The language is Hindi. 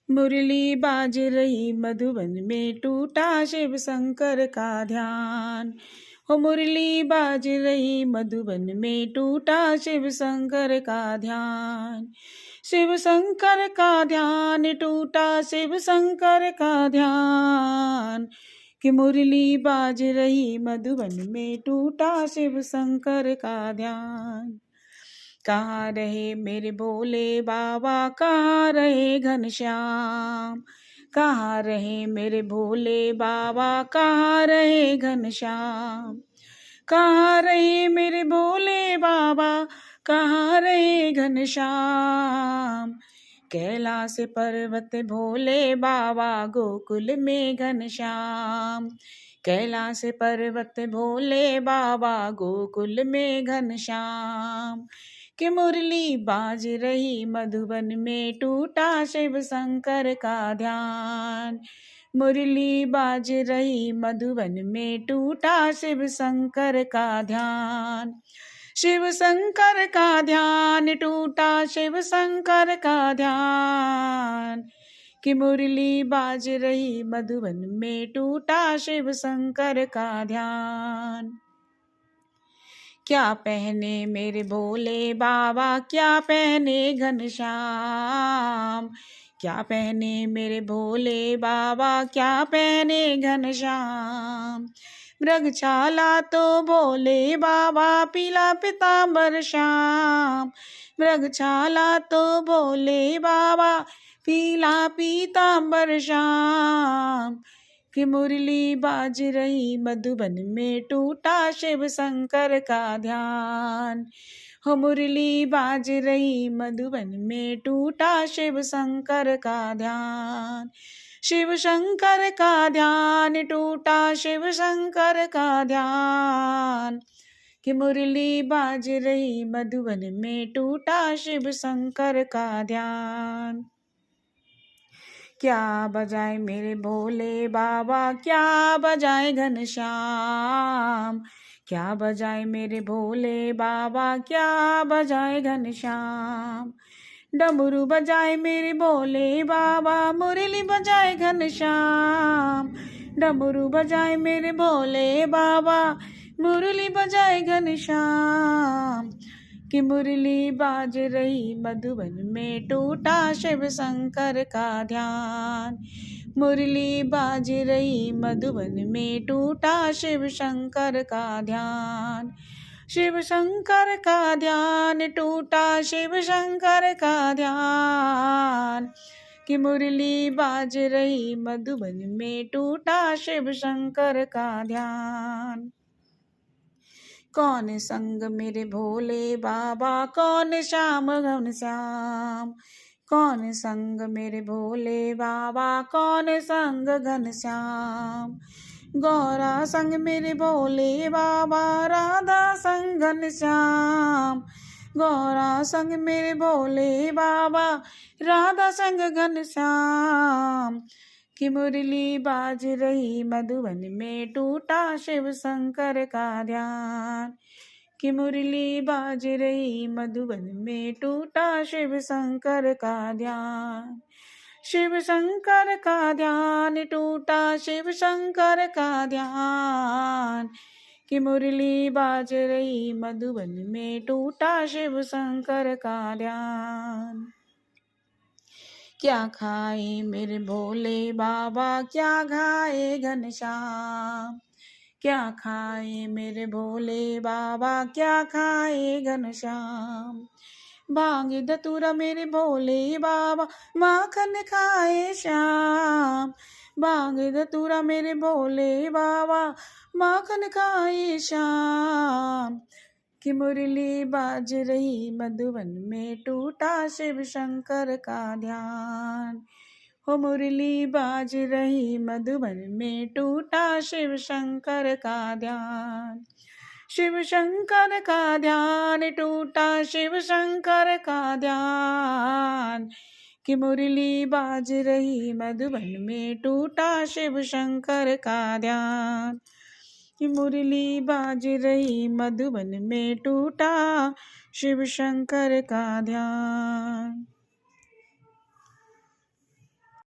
मुरली बाज रही मधुबन में, टूटा शिव शंकर का ध्यान। हो मुरली बाज रही मधुबन में, टूटा शिव शंकर का ध्यान। शिव शंकर का ध्यान टूटा, शिव शंकर का ध्यान। कि मुरली बाज रही मधुबन में, टूटा शिव शंकर का ध्यान। कहाँ रहे मेरे भोले बाबा, कहाँ रहे घनश्याम। कहाँ रहे मेरे भोले बाबा, कहाँ रहे घनश्याम। कहाँ रहे मेरे भोले बाबा, कहाँ रहे घनश्याम। कैलाश पर्वत भोले बाबा, गोकुल में घनश्याम। कैलाश पर्वत भोले बाबा, गोकुल में घनश्याम। कि मुरली बाज रही मधुबन में, टूटा शिव शंकर का ध्यान। मुरली बाज रही मधुबन में, टूटा शिव शंकर का ध्यान। शिव शंकर का ध्यान टूटा, शिव शंकर का ध्यान। कि मुरली बाज रही मधुबन में, टूटा शिव शंकर का ध्यान। क्या पहने मेरे भोले बाबा, क्या पहने घनश्याम। क्या पहने मेरे भोले बाबा, क्या पहने घनश्याम। मृगछाला तो भोले बाबा, पीला पीताम्बर श्याम। मृगछाला तो भोले बाबा, पीला पीताम्बर श्याम। कि मुरली बाज रही मधुबन में, टूटा शिव शंकर का ध्यान। हो मुरली बाज रही मधुबन में, टूटा शिव शंकर का ध्यान। शिव शंकर का ध्यान टूटा, शिव शंकर का ध्यान। कि मुरली बाज रही मधुबन में, टूटा शिव शंकर का ध्यान। क्या बजाए मेरे भोले बाबा, क्या बजाए घनश्याम। क्या बजाए मेरे भोले बाबा, क्या बजाए घनश्याम। डमरू बजाए मेरे भोले बाबा, मुरली बजाए घनश्याम। डमरू बजाए मेरे भोले बाबा, मुरली बजाए घनश्याम। कि मुरली बाज रही मधुबन में, टूटा शिव शंकर का ध्यान। मुरली बाज रही मधुबन में, टूटा शिव शंकर का ध्यान। शिव शंकर का ध्यान टूटा, शिव शंकर का ध्यान। कि मुरली बाज रही मधुबन में, टूटा शिव शंकर का ध्यान। कौन संग मेरे भोले बाबा, कौन श्याम घनश्याम। कौन संग मेरे भोले बाबा, कौन संग घनश्याम। गौरा संग मेरे भोले बाबा, राधा संग घनश्याम। गौरा संग मेरे भोले बाबा, राधा संग घनश्याम। कि मुरली बाज रही मधुबन में, टूटा शिव शंकर का ध्यान। कि मुरली बाज रही मधुबन में, टूटा शिव शंकर का ध्यान। शिव शंकर का ध्यान टूटा, शिव शंकर का ध्यान। कि मुरली बाज रही मधुबन में, टूटा शिव शंकर का ध्यान। क्या खाए मेरे भोले बाबा, क्या खाए घनश्याम। क्या खाए मेरे भोले बाबा, क्या खाए घनश्याम। भांग धतूरा मेरे भोले बाबा, माखन खाए श्याम। भांग धतूरा मेरे भोले बाबा, माखन खाए श्याम। कि मुरली बाज रही मधुबन में, टूटा शिव शंकर का ध्यान। हो मुरली बाज रही मधुबन में, टूटा शिव शंकर का ध्यान। शिव शंकर का ध्यान टूटा, शिव शंकर का ध्यान। कि मुरली बाज रही मधुबन में, टूटा शिव शंकर का ध्यान। कि मुरली बाज रही मधुबन में, टूटा शिव शंकर का ध्यान।